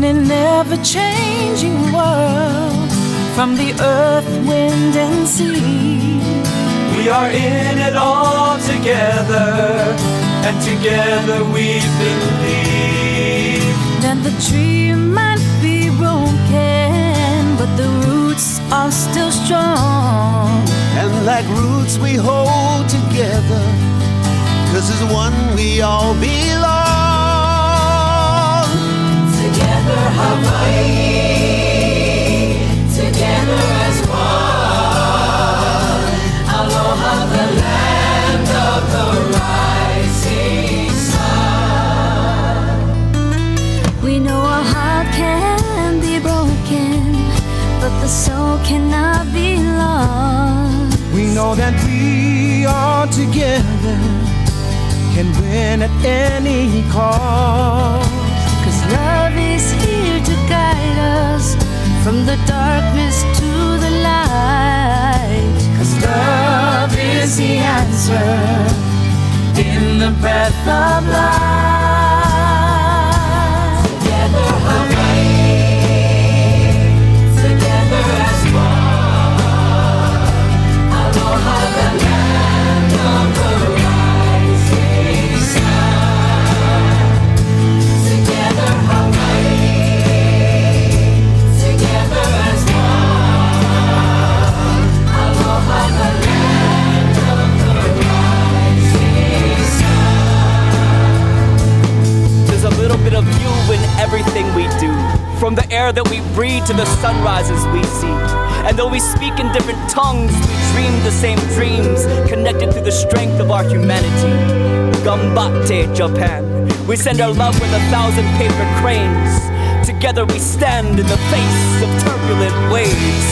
in an ever-changing world, from the earth, wind, and sea. We are in it all together, and together we believe. Then the tree might be broken, but the roots are still strong. And like roots we hold together, 'cause as one we all belong. Together Hawai'i, together as one. Aloha, the land of the rising sun. We know a heart can be broken, but the soul cannot be lost. We know that we are together, can win at any cost. 'Cause love is here to guide us from the darkness to the light. 'Cause love is the answer in the breath of life. Together Hawai'i, together as one. Aloha, the land of the rising sun. Together Hawai'i, together as one. Aloha, the land of the rising sun. There's a little bit of you in everything we do, from the air that we breathe to the sunrises we see. And though we speak in different tongues, we dream the same dreams, connected through the strength of our humanity. Gambatte, Japan. We send our love with 1,000 paper cranes. Together we stand in the face of turbulent waves.